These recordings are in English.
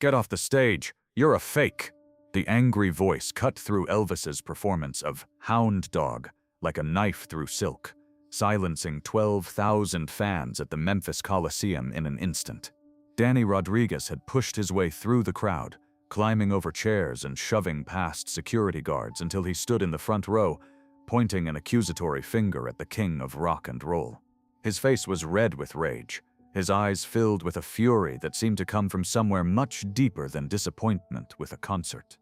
Get off the stage. You're a fake." The angry voice cut through Elvis's performance of Hound Dog like a knife through silk, silencing 12,000 fans at the Memphis Coliseum in an instant. Danny Rodriguez had pushed his way through the crowd, climbing over chairs and shoving past security guards until he stood in the front row, pointing an accusatory finger at the king of rock and roll. His face was red with rage, his eyes filled with a fury that seemed to come from somewhere much deeper than disappointment with a concert.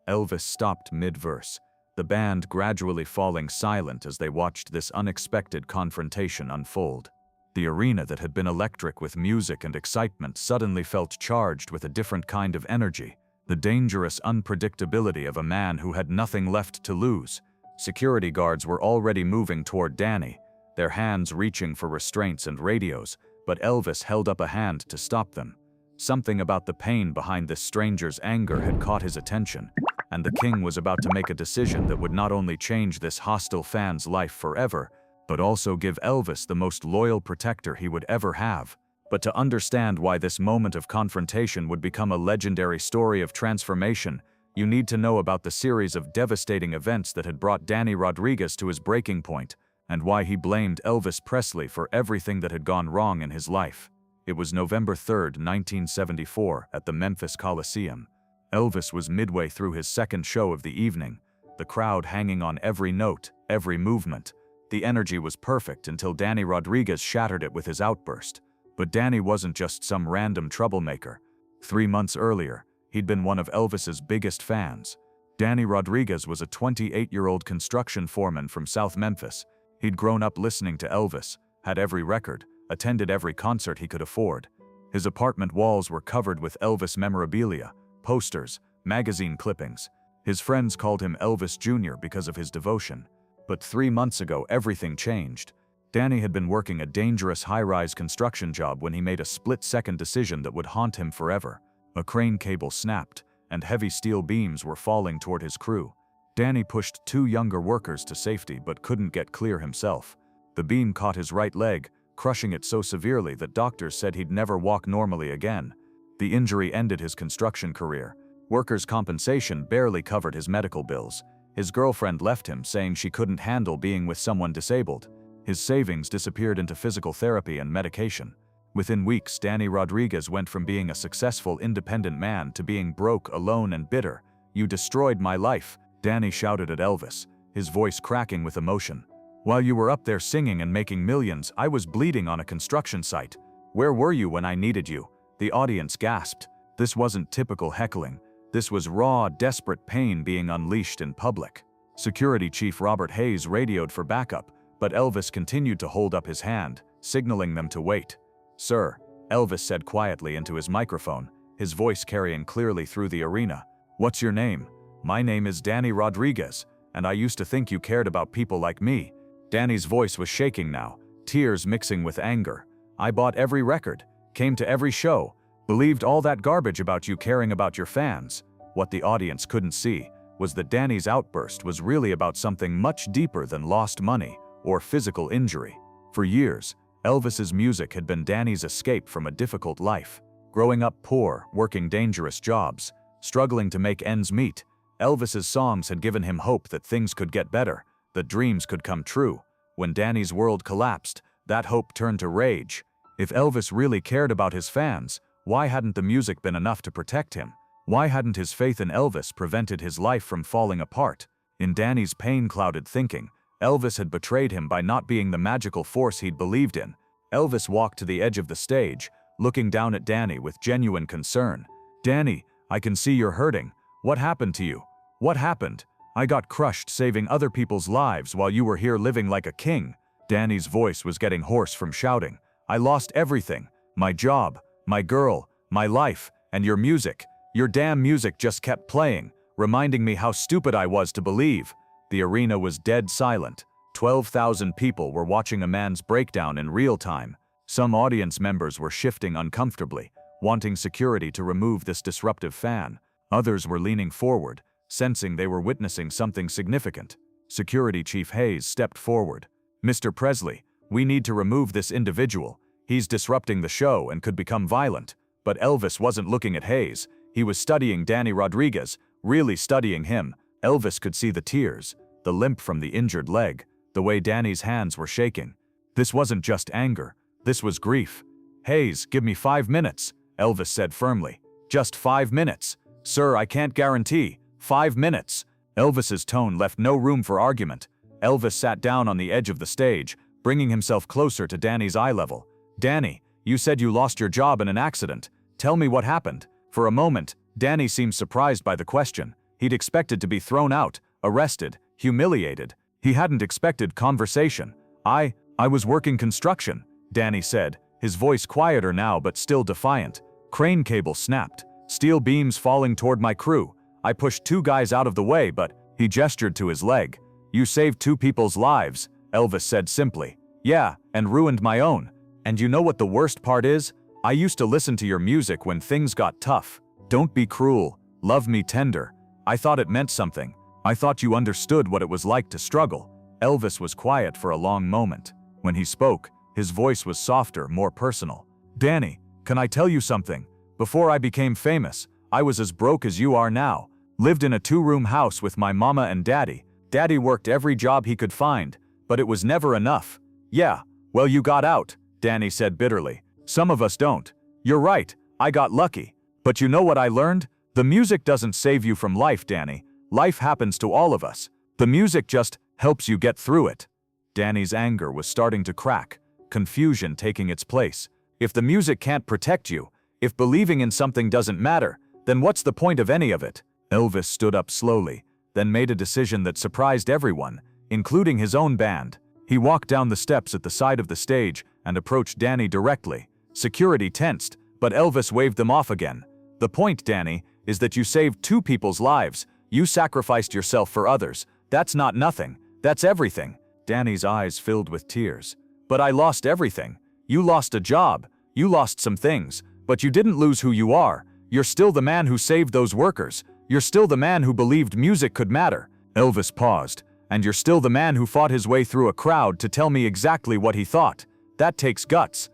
Elvis stopped mid-verse, the band gradually falling silent as they watched this unexpected confrontation unfold. The arena that had been electric with music and excitement suddenly felt charged with a different kind of energy, the dangerous unpredictability of a man who had nothing left to lose. Security guards were already moving toward Danny, their hands reaching for restraints and radios, but Elvis held up a hand to stop them. Something about the pain behind this stranger's anger had caught his attention, and the king was about to make a decision that would not only change this hostile fan's life forever, but also give Elvis the most loyal protector he would ever have. But to understand why this moment of confrontation would become a legendary story of transformation, you need to know about the series of devastating events that had brought Danny Rodriguez to his breaking point, and why he blamed Elvis Presley for everything that had gone wrong in his life. It was November 3, 1974, at the Memphis Coliseum. Elvis was midway through his second show of the evening, the crowd hanging on every note, every movement. The energy was perfect until Danny Rodriguez shattered it with his outburst. But Danny wasn't just some random troublemaker. 3 months earlier, he'd been one of Elvis's biggest fans. Danny Rodriguez was a 28-year-old construction foreman from South Memphis. He'd grown up listening to Elvis, had every record, attended every concert he could afford. His apartment walls were covered with Elvis memorabilia, posters, magazine clippings. His friends called him Elvis Jr. because of his devotion. But 3 months ago, everything changed. Danny had been working a dangerous high-rise construction job when he made a split-second decision that would haunt him forever. A crane cable snapped, and heavy steel beams were falling toward his crew. Danny pushed 2 younger workers to safety but couldn't get clear himself. The beam caught his right leg, crushing it so severely that doctors said he'd never walk normally again. The injury ended his construction career. Workers' compensation barely covered his medical bills. His girlfriend left him, saying she couldn't handle being with someone disabled. His savings disappeared into physical therapy and medication. Within weeks, Danny Rodriguez went from being a successful, independent man to being broke, alone, and bitter. "You destroyed my life," Danny shouted at Elvis, his voice cracking with emotion. "While you were up there singing and making millions, I was bleeding on a construction site. Where were you when I needed you?" The audience gasped. This wasn't typical heckling. This was raw, desperate pain being unleashed in public. Security Chief Robert Hayes radioed for backup, but Elvis continued to hold up his hand, signaling them to wait. "Sir," Elvis said quietly into his microphone, his voice carrying clearly through the arena. "What's your name?" "My name is Danny Rodriguez, and I used to think you cared about people like me." Danny's voice was shaking now, tears mixing with anger. "I bought every record, came to every show, believed all that garbage about you caring about your fans." What the audience couldn't see was that Danny's outburst was really about something much deeper than lost money or physical injury. For years, Elvis's music had been Danny's escape from a difficult life. Growing up poor, working dangerous jobs, struggling to make ends meet, Elvis's songs had given him hope that things could get better, that dreams could come true. When Danny's world collapsed, that hope turned to rage. If Elvis really cared about his fans, why hadn't the music been enough to protect him? Why hadn't his faith in Elvis prevented his life from falling apart? In Danny's pain-clouded thinking, Elvis had betrayed him by not being the magical force he'd believed in. Elvis walked to the edge of the stage, looking down at Danny with genuine concern. "Danny, I can see you're hurting. What happened to you? What happened? I got crushed saving other people's lives while you were here living like a king." Danny's voice was getting hoarse from shouting. "I lost everything. My job, my girl, my life, and your music. Your damn music just kept playing, reminding me how stupid I was to believe." The arena was dead silent. 12,000 people were watching a man's breakdown in real time. Some audience members were shifting uncomfortably, wanting security to remove this disruptive fan. Others were leaning forward, sensing they were witnessing something significant. Security Chief Hayes stepped forward. "Mr. Presley, we need to remove this individual. He's disrupting the show and could become violent." But Elvis wasn't looking at Hayes. He was studying Danny Rodriguez, really studying him. Elvis could see the tears, the limp from the injured leg, the way Danny's hands were shaking. This wasn't just anger. This was grief. "Hayes, give me 5 minutes," Elvis said firmly. "Just 5 minutes. Sir, I can't guarantee. 5 minutes." Elvis's tone left no room for argument. Elvis sat down on the edge of the stage, bringing himself closer to Danny's eye level. "Danny, you said you lost your job in an accident. Tell me what happened." For a moment, Danny seemed surprised by the question. He'd expected to be thrown out, arrested, humiliated. He hadn't expected conversation. I was working construction," Danny said, his voice quieter now but still defiant. "Crane cable snapped, steel beams falling toward my crew. I pushed 2 guys out of the way, but," he gestured to his leg. "You saved 2 people's lives," Elvis said simply. "Yeah, and ruined my own. And you know what the worst part is? I used to listen to your music when things got tough. Don't be cruel, love me tender. I thought it meant something. I thought you understood what it was like to struggle." Elvis was quiet for a long moment. When he spoke, his voice was softer, more personal. "Danny, can I tell you something? Before I became famous, I was as broke as you are now. Lived in a 2-room house with my mama and daddy. Daddy worked every job he could find, but it was never enough." "Yeah, well, you got out," Danny said bitterly. "Some of us don't. You're right, I got lucky. But you know what I learned? The music doesn't save you from life, Danny. Life happens to all of us. The music just helps you get through it." Danny's anger was starting to crack, confusion taking its place. If the music can't protect you, if believing in something doesn't matter, then what's the point of any of it? Elvis stood up slowly, then made a decision that surprised everyone, including his own band. He walked down the steps at the side of the stage and approached Danny directly. Security tensed, but Elvis waved them off again. "The point, Danny, is that you saved 2 people's lives. You sacrificed yourself for others. That's not nothing. That's everything." Danny's eyes filled with tears. "But I lost everything. You lost a job. You lost some things. But you didn't lose who you are. You're still the man who saved those workers. You're still the man who believed music could matter." Elvis paused. "And you're still the man who fought his way through a crowd to tell me exactly what he thought. That takes guts.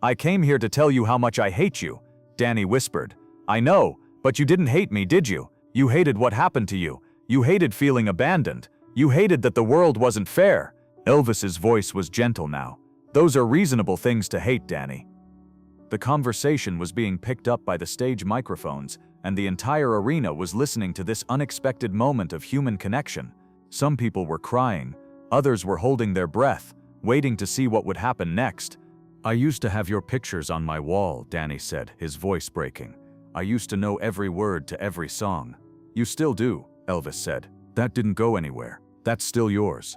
I came here to tell you how much I hate you," Danny whispered. "I know, but you didn't hate me, did you? You hated what happened to you. You hated feeling abandoned. You hated that the world wasn't fair." Elvis's voice was gentle now. "Those are reasonable things to hate, Danny." The conversation was being picked up by the stage microphones, and the entire arena was listening to this unexpected moment of human connection. Some people were crying, others were holding their breath, waiting to see what would happen next. "I used to have your pictures on my wall," Danny said, his voice breaking. "I used to know every word to every song." "You still do," Elvis said. "That didn't go anywhere. That's still yours."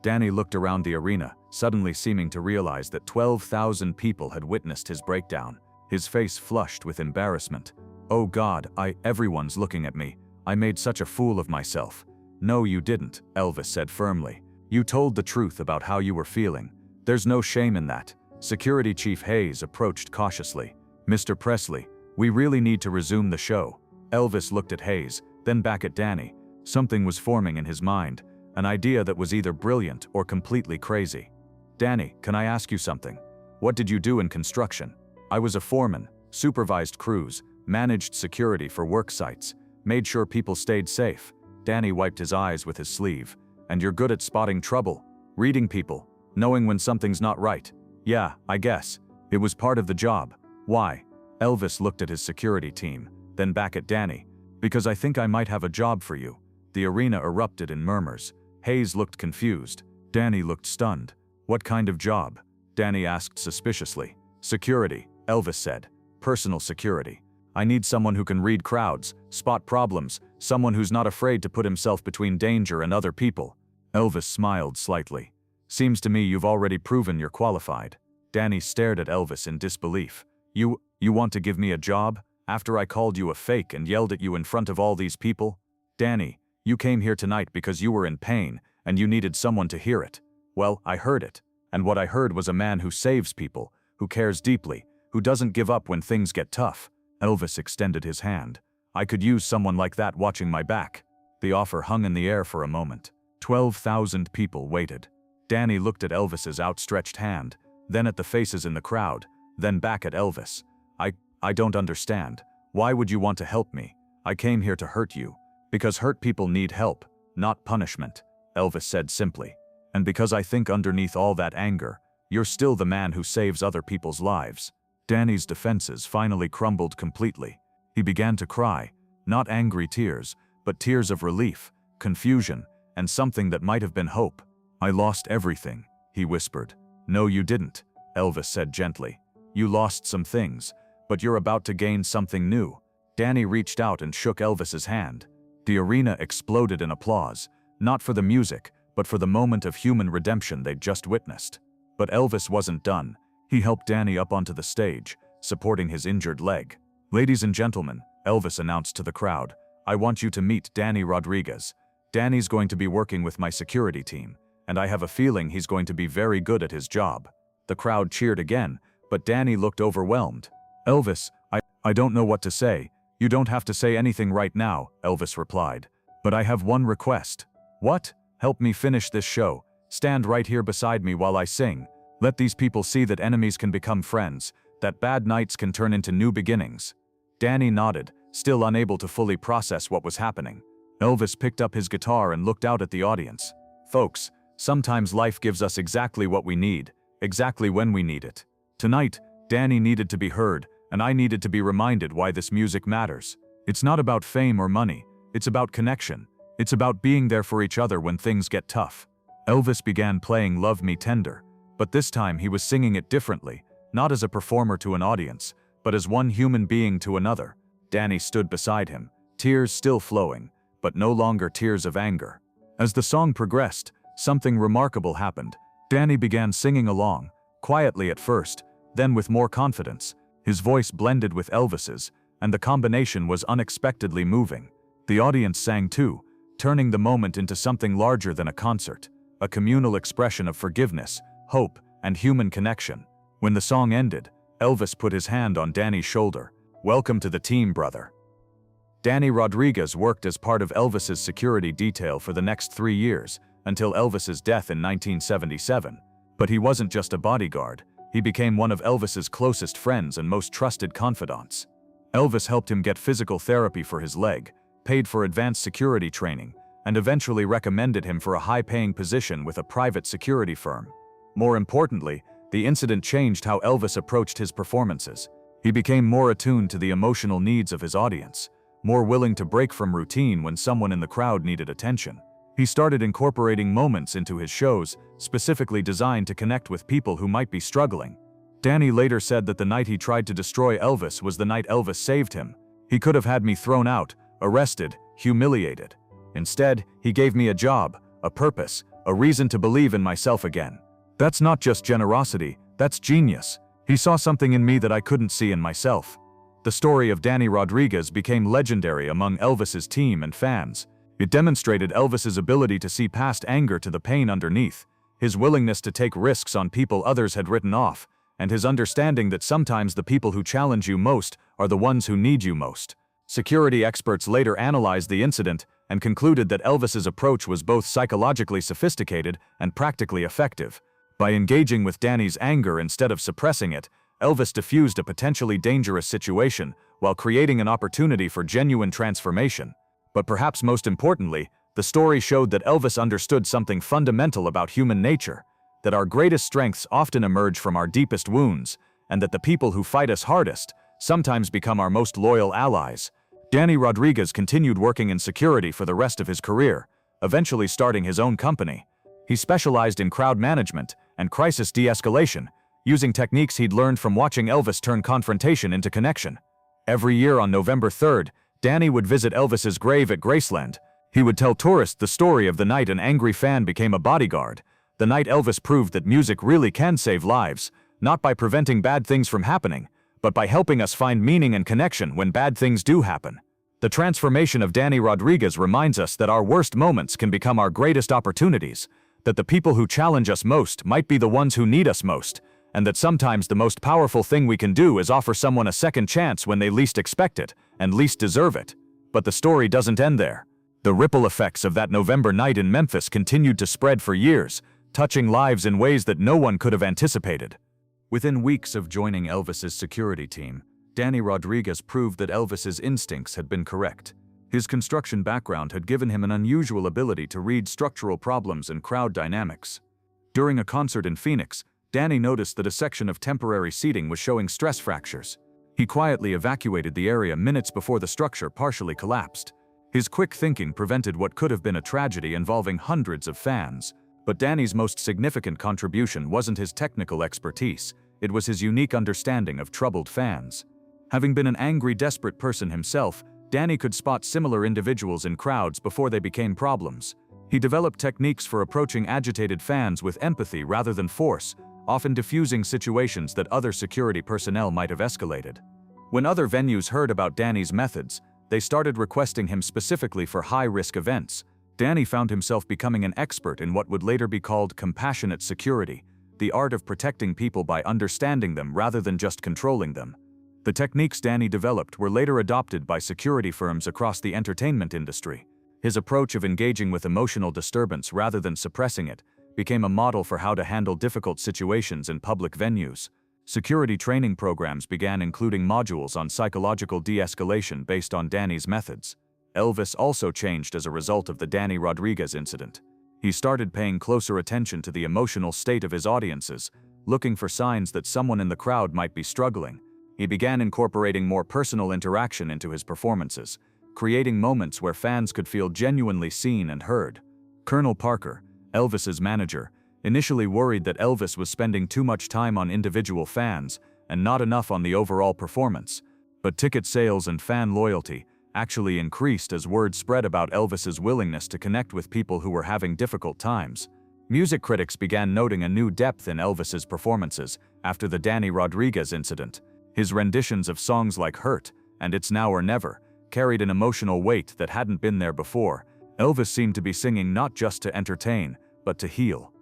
Danny looked around the arena, suddenly seeming to realize that 12,000 people had witnessed his breakdown. His face flushed with embarrassment. "Oh God, everyone's looking at me. I made such a fool of myself." "No, you didn't," Elvis said firmly. "You told the truth about how you were feeling. There's no shame in that." Security Chief Hayes approached cautiously. "Mr. Presley, we really need to resume the show." Elvis looked at Hayes, then back at Danny. Something was forming in his mind, an idea that was either brilliant or completely crazy. "Danny, can I ask you something? What did you do in construction?" "I was a foreman, supervised crews, managed security for work sites, made sure people stayed safe." Danny wiped his eyes with his sleeve. "And you're good at spotting trouble, reading people, knowing when something's not right." "Yeah, I guess. It was part of the job." "Why?" Elvis looked at his security team, then back at Danny. "Because I think I might have a job for you." The arena erupted in murmurs. Hayes looked confused. Danny looked stunned. "What kind of job?" Danny asked suspiciously. "Security," Elvis said. "Personal security. I need someone who can read crowds, spot problems, someone who's not afraid to put himself between danger and other people." Elvis smiled slightly. "Seems to me you've already proven you're qualified." Danny stared at Elvis in disbelief. You want to give me a job? After I called you a fake and yelled at you in front of all these people?" "Danny, you came here tonight because you were in pain, and you needed someone to hear it. Well, I heard it. And what I heard was a man who saves people, who cares deeply, who doesn't give up when things get tough." Elvis extended his hand. "I could use someone like that watching my back." The offer hung in the air for a moment. 12,000 people waited. Danny looked at Elvis's outstretched hand, then at the faces in the crowd, then back at Elvis. I don't understand. Why would you want to help me? I came here to hurt you. Because hurt people need help, not punishment, Elvis said simply. And because I think underneath all that anger, you're still the man who saves other people's lives. Danny's defenses finally crumbled completely. He began to cry, not angry tears, but tears of relief, confusion, and something that might have been hope. I lost everything, he whispered. No, you didn't, Elvis said gently. You lost some things, but you're about to gain something new. Danny reached out and shook Elvis's hand. The arena exploded in applause, not for the music, but for the moment of human redemption they'd just witnessed. But Elvis wasn't done. He helped Danny up onto the stage, supporting his injured leg. Ladies and gentlemen, Elvis announced to the crowd, I want you to meet Danny Rodriguez. Danny's going to be working with my security team, and I have a feeling he's going to be very good at his job. The crowd cheered again, but Danny looked overwhelmed. Elvis, I don't know what to say. You don't have to say anything right now, Elvis replied. But I have one request. What? Help me finish this show. Stand right here beside me while I sing. Let these people see that enemies can become friends, that bad nights can turn into new beginnings. Danny nodded, still unable to fully process what was happening. Elvis picked up his guitar and looked out at the audience. Folks, sometimes life gives us exactly what we need, exactly when we need it. Tonight, Danny needed to be heard, and I needed to be reminded why this music matters. It's not about fame or money, it's about connection. It's about being there for each other when things get tough. Elvis began playing Love Me Tender, but this time he was singing it differently, not as a performer to an audience, but as one human being to another. Danny stood beside him, tears still flowing, but no longer tears of anger. As the song progressed, something remarkable happened. Danny began singing along, quietly at first, then with more confidence. His voice blended with Elvis's, and the combination was unexpectedly moving. The audience sang too, turning the moment into something larger than a concert, a communal expression of forgiveness, hope, and human connection. When the song ended, Elvis put his hand on Danny's shoulder. Welcome to the team, brother. Danny Rodriguez worked as part of Elvis's security detail for the next 3 years, until Elvis's death in 1977. But he wasn't just a bodyguard, he became one of Elvis's closest friends and most trusted confidants. Elvis helped him get physical therapy for his leg, paid for advanced security training, and eventually recommended him for a high-paying position with a private security firm. More importantly, the incident changed how Elvis approached his performances. He became more attuned to the emotional needs of his audience, more willing to break from routine when someone in the crowd needed attention. He started incorporating moments into his shows, specifically designed to connect with people who might be struggling. Danny later said that the night he tried to destroy Elvis was the night Elvis saved him. He could have had me thrown out, arrested, humiliated. Instead, he gave me a job, a purpose, a reason to believe in myself again. That's not just generosity, that's genius. He saw something in me that I couldn't see in myself. The story of Danny Rodriguez became legendary among Elvis's team and fans. It demonstrated Elvis's ability to see past anger to the pain underneath, his willingness to take risks on people others had written off, and his understanding that sometimes the people who challenge you most are the ones who need you most. Security experts later analyzed the incident and concluded that Elvis's approach was both psychologically sophisticated and practically effective. By engaging with Danny's anger instead of suppressing it, Elvis diffused a potentially dangerous situation while creating an opportunity for genuine transformation. But perhaps most importantly, the story showed that Elvis understood something fundamental about human nature, that our greatest strengths often emerge from our deepest wounds, and that the people who fight us hardest sometimes become our most loyal allies. Danny Rodriguez continued working in security for the rest of his career, eventually starting his own company. He specialized in crowd management and crisis de-escalation, using techniques he'd learned from watching Elvis turn confrontation into connection. Every year on November 3rd, Danny would visit Elvis's grave at Graceland. He would tell tourists the story of the night an angry fan became a bodyguard, the night Elvis proved that music really can save lives, not by preventing bad things from happening, but by helping us find meaning and connection when bad things do happen. The transformation of Danny Rodriguez reminds us that our worst moments can become our greatest opportunities, that the people who challenge us most might be the ones who need us most, and that sometimes the most powerful thing we can do is offer someone a second chance when they least expect it and least deserve it. But the story doesn't end there. The ripple effects of that November night in Memphis continued to spread for years, touching lives in ways that no one could have anticipated. Within weeks of joining Elvis's security team, Danny Rodriguez proved that Elvis's instincts had been correct. His construction background had given him an unusual ability to read structural problems and crowd dynamics. During a concert in Phoenix, Danny noticed that a section of temporary seating was showing stress fractures. He quietly evacuated the area minutes before the structure partially collapsed. His quick thinking prevented what could have been a tragedy involving hundreds of fans. But Danny's most significant contribution wasn't his technical expertise, it was his unique understanding of troubled fans. Having been an angry, desperate person himself, Danny could spot similar individuals in crowds before they became problems. He developed techniques for approaching agitated fans with empathy rather than force, often diffusing situations that other security personnel might have escalated. When other venues heard about Danny's methods, they started requesting him specifically for high-risk events. Danny found himself becoming an expert in what would later be called compassionate security, the art of protecting people by understanding them rather than just controlling them. The techniques Danny developed were later adopted by security firms across the entertainment industry. His approach of engaging with emotional disturbance rather than suppressing it became a model for how to handle difficult situations in public venues. Security training programs began including modules on psychological de-escalation based on Danny's methods. Elvis also changed as a result of the Danny Rodriguez incident. He started paying closer attention to the emotional state of his audiences, looking for signs that someone in the crowd might be struggling. He began incorporating more personal interaction into his performances, creating moments where fans could feel genuinely seen and heard. Colonel Parker, Elvis's manager, initially worried that Elvis was spending too much time on individual fans and not enough on the overall performance. But ticket sales and fan loyalty actually increased as word spread about Elvis's willingness to connect with people who were having difficult times. Music critics began noting a new depth in Elvis's performances after the Danny Rodriguez incident. His renditions of songs like Hurt and It's Now or Never carried an emotional weight that hadn't been there before. Elvis seemed to be singing not just to entertain, but to heal.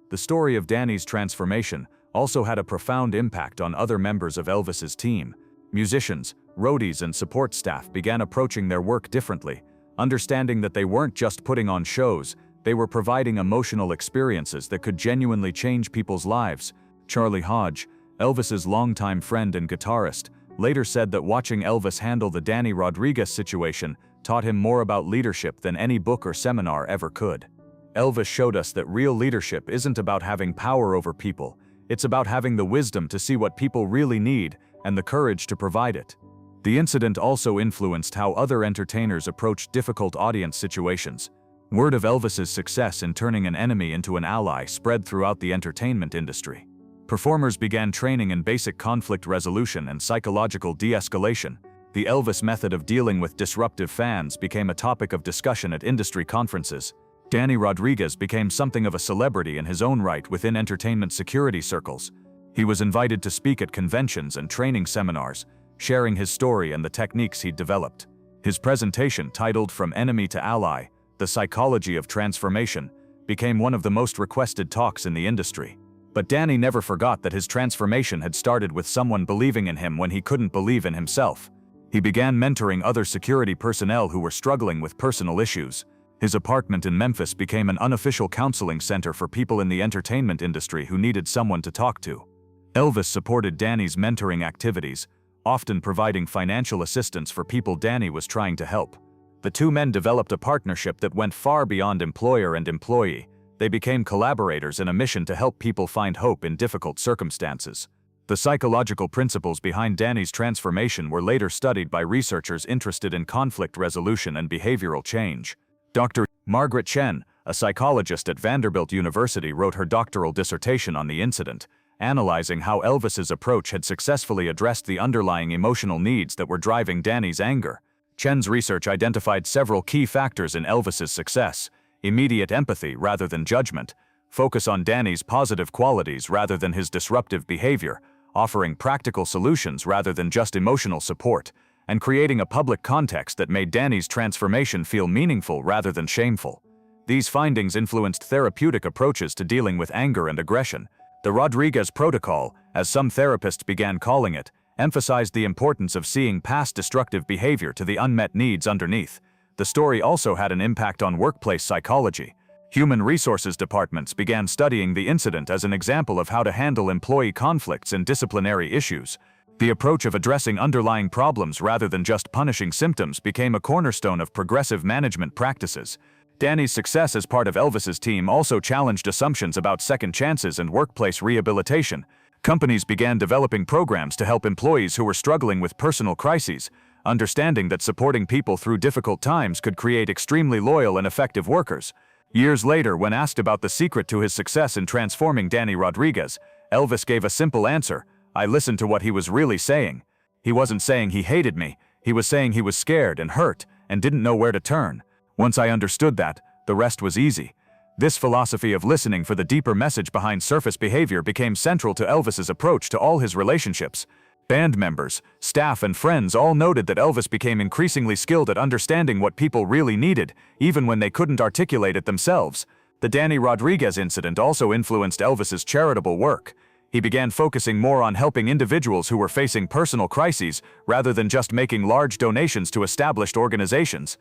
The story of Danny's transformation also had a profound impact on other members of Elvis's team. Musicians, roadies, and support staff began approaching their work differently, understanding that they weren't just putting on shows, they were providing emotional experiences that could genuinely change people's lives. Charlie Hodge, Elvis's longtime friend and guitarist, later said that watching Elvis handle the Danny Rodriguez situation taught him more about leadership than any book or seminar ever could. Elvis showed us that real leadership isn't about having power over people, it's about having the wisdom to see what people really need and the courage to provide it. The incident also influenced how other entertainers approached difficult audience situations. Word of Elvis's success in turning an enemy into an ally spread throughout the entertainment industry. Performers began training in basic conflict resolution and psychological de-escalation. The Elvis method of dealing with disruptive fans became a topic of discussion at industry conferences. Danny Rodriguez became something of a celebrity in his own right within entertainment security circles. He was invited to speak at conventions and training seminars, sharing his story and the techniques he'd developed. His presentation, titled From Enemy to Ally, The Psychology of Transformation, became one of the most requested talks in the industry. But Danny never forgot that his transformation had started with someone believing in him when he couldn't believe in himself. He began mentoring other security personnel who were struggling with personal issues. His apartment in Memphis became an unofficial counseling center for people in the entertainment industry who needed someone to talk to. Elvis supported Danny's mentoring activities, often providing financial assistance for people Danny was trying to help. The two men developed a partnership that went far beyond employer and employee. They became collaborators in a mission to help people find hope in difficult circumstances. The psychological principles behind Danny's transformation were later studied by researchers interested in conflict resolution and behavioral change. Dr. Margaret Chen, a psychologist at Vanderbilt University, wrote her doctoral dissertation on the incident, analyzing how Elvis's approach had successfully addressed the underlying emotional needs that were driving Danny's anger. Chen's research identified several key factors in Elvis's success: immediate empathy rather than judgment, focus on Danny's positive qualities rather than his disruptive behavior, offering practical solutions rather than just emotional support, and creating a public context that made Danny's transformation feel meaningful rather than shameful. These findings influenced therapeutic approaches to dealing with anger and aggression. The Rodriguez Protocol, as some therapists began calling it, emphasized the importance of seeing past destructive behavior to the unmet needs underneath. The story also had an impact on workplace psychology. Human resources departments began studying the incident as an example of how to handle employee conflicts and disciplinary issues. The approach of addressing underlying problems rather than just punishing symptoms became a cornerstone of progressive management practices. Danny's success as part of Elvis's team also challenged assumptions about second chances and workplace rehabilitation. Companies began developing programs to help employees who were struggling with personal crises, understanding that supporting people through difficult times could create extremely loyal and effective workers. Years later, when asked about the secret to his success in transforming Danny Rodriguez, Elvis gave a simple answer: "I listened to what he was really saying. He wasn't saying he hated me, he was saying he was scared and hurt and didn't know where to turn. Once I understood that, the rest was easy." This philosophy of listening for the deeper message behind surface behavior became central to Elvis's approach to all his relationships. Band members, staff, and friends all noted that Elvis became increasingly skilled at understanding what people really needed, even when they couldn't articulate it themselves. The Danny Rodriguez incident also influenced Elvis's charitable work. He began focusing more on helping individuals who were facing personal crises rather than just making large donations to established organizations.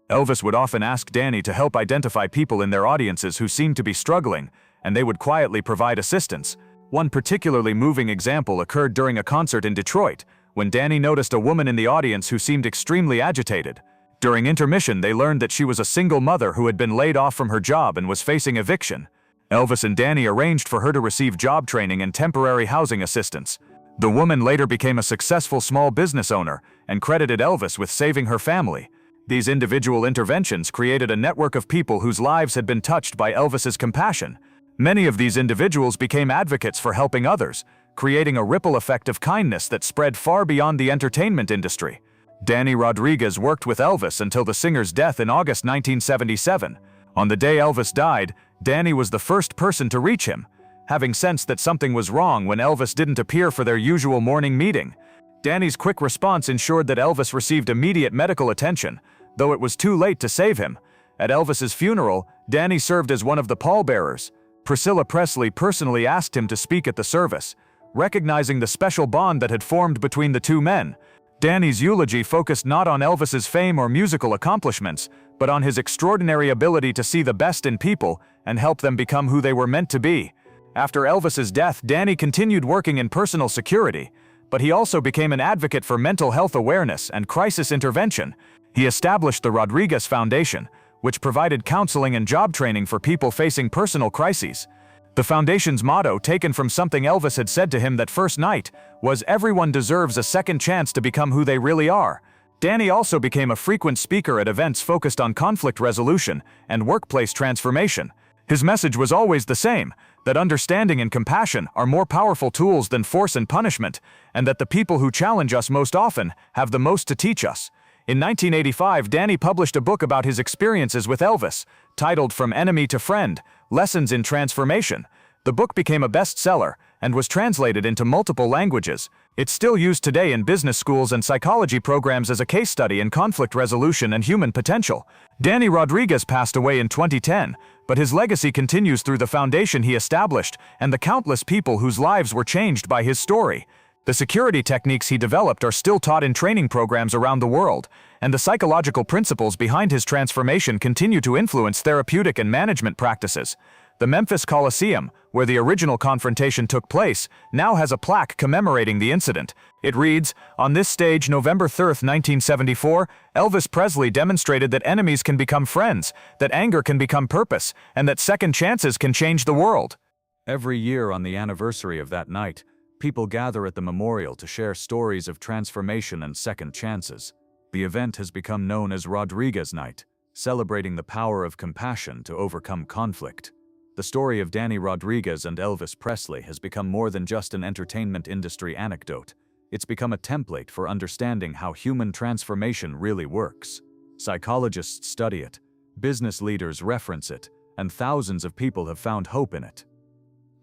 Elvis would often ask Danny to help identify people in their audiences who seemed to be struggling, and they would quietly provide assistance. One particularly moving example occurred during a concert in Detroit, when Danny noticed a woman in the audience who seemed extremely agitated. During intermission, they learned that she was a single mother who had been laid off from her job and was facing eviction. Elvis and Danny arranged for her to receive job training and temporary housing assistance. The woman later became a successful small business owner and credited Elvis with saving her family. These individual interventions created a network of people whose lives had been touched by Elvis's compassion. Many of these individuals became advocates for helping others, creating a ripple effect of kindness that spread far beyond the entertainment industry. Danny Rodriguez worked with Elvis until the singer's death in August 1977. On the day Elvis died, Danny was the first person to reach him, having sensed that something was wrong when Elvis didn't appear for their usual morning meeting. Danny's quick response ensured that Elvis received immediate medical attention, though it was too late to save him. At Elvis's funeral, Danny served as one of the pallbearers. Priscilla Presley personally asked him to speak at the service, recognizing the special bond that had formed between the two men. Danny's eulogy focused not on Elvis's fame or musical accomplishments, but on his extraordinary ability to see the best in people and help them become who they were meant to be. After Elvis's death, Danny continued working in personal security, but he also became an advocate for mental health awareness and crisis intervention. He established the Rodriguez Foundation, which provided counseling and job training for people facing personal crises. The foundation's motto, taken from something Elvis had said to him that first night, was "Everyone deserves a second chance to become who they really are." Danny also became a frequent speaker at events focused on conflict resolution and workplace transformation. His message was always the same, that understanding and compassion are more powerful tools than force and punishment, and that the people who challenge us most often have the most to teach us. In 1985, Danny published a book about his experiences with Elvis, titled From Enemy to Friend: Lessons in Transformation. The book became a bestseller and was translated into multiple languages. It's still used today in business schools and psychology programs as a case study in conflict resolution and human potential. Danny Rodriguez passed away in 2010, but his legacy continues through the foundation he established and the countless people whose lives were changed by his story. The security techniques he developed are still taught in training programs around the world, and the psychological principles behind his transformation continue to influence therapeutic and management practices. The Memphis Coliseum, where the original confrontation took place, now has a plaque commemorating the incident. It reads, "On this stage, November 3, 1974, Elvis Presley demonstrated that enemies can become friends, that anger can become purpose, and that second chances can change the world." Every year on the anniversary of that night, people gather at the memorial to share stories of transformation and second chances. The event has become known as Rodriguez Night, celebrating the power of compassion to overcome conflict. The story of Danny Rodriguez and Elvis Presley has become more than just an entertainment industry anecdote. It's become a template for understanding how human transformation really works. Psychologists study it, business leaders reference it, and thousands of people have found hope in it.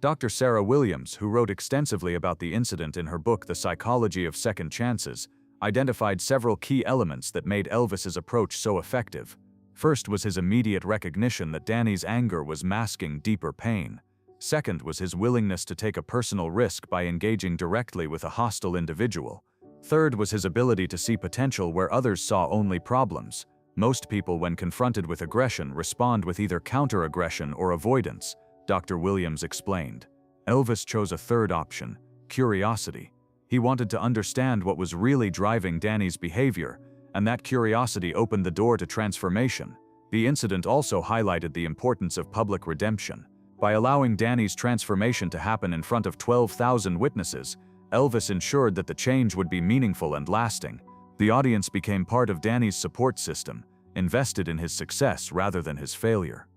Dr. Sarah Williams, who wrote extensively about the incident in her book The Psychology of Second Chances, identified several key elements that made Elvis's approach so effective. First was his immediate recognition that Danny's anger was masking deeper pain. Second was his willingness to take a personal risk by engaging directly with a hostile individual. Third was his ability to see potential where others saw only problems. Most people, when confronted with aggression, respond with either counter-aggression or avoidance. Dr. Williams explained. Elvis chose a third option: curiosity. He wanted to understand what was really driving Danny's behavior, and that curiosity opened the door to transformation. The incident also highlighted the importance of public redemption. By allowing Danny's transformation to happen in front of 12,000 witnesses, Elvis ensured that the change would be meaningful and lasting. The audience became part of Danny's support system, invested in his success rather than his failure.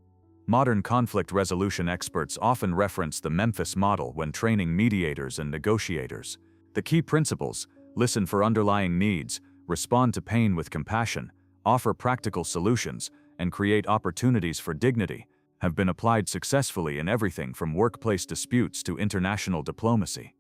Modern conflict resolution experts often reference the Memphis model when training mediators and negotiators. The key principles: listen for underlying needs, respond to pain with compassion, offer practical solutions, and create opportunities for dignity, have been applied successfully in everything from workplace disputes to international diplomacy.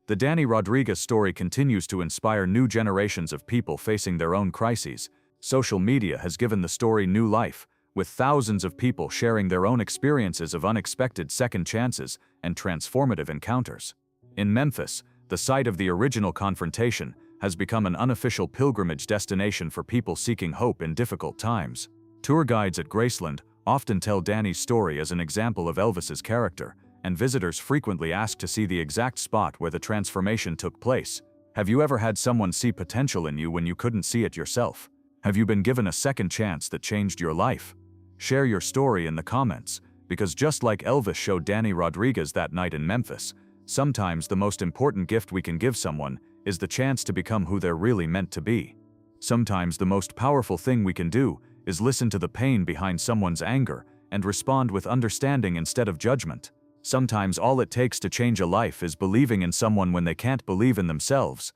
The Danny Rodriguez story continues to inspire new generations of people facing their own crises. Social media has given the story new life, with thousands of people sharing their own experiences of unexpected second chances and transformative encounters. In Memphis, the site of the original confrontation has become an unofficial pilgrimage destination for people seeking hope in difficult times. Tour guides at Graceland often tell Danny's story as an example of Elvis's character, and visitors frequently ask to see the exact spot where the transformation took place. Have you ever had someone see potential in you when you couldn't see it yourself? Have you been given a second chance that changed your life? Share your story in the comments, because just like Elvis showed Danny Rodriguez that night in Memphis, sometimes the most important gift we can give someone is the chance to become who they're really meant to be. Sometimes the most powerful thing we can do is listen to the pain behind someone's anger and respond with understanding instead of judgment. Sometimes all it takes to change a life is believing in someone when they can't believe in themselves.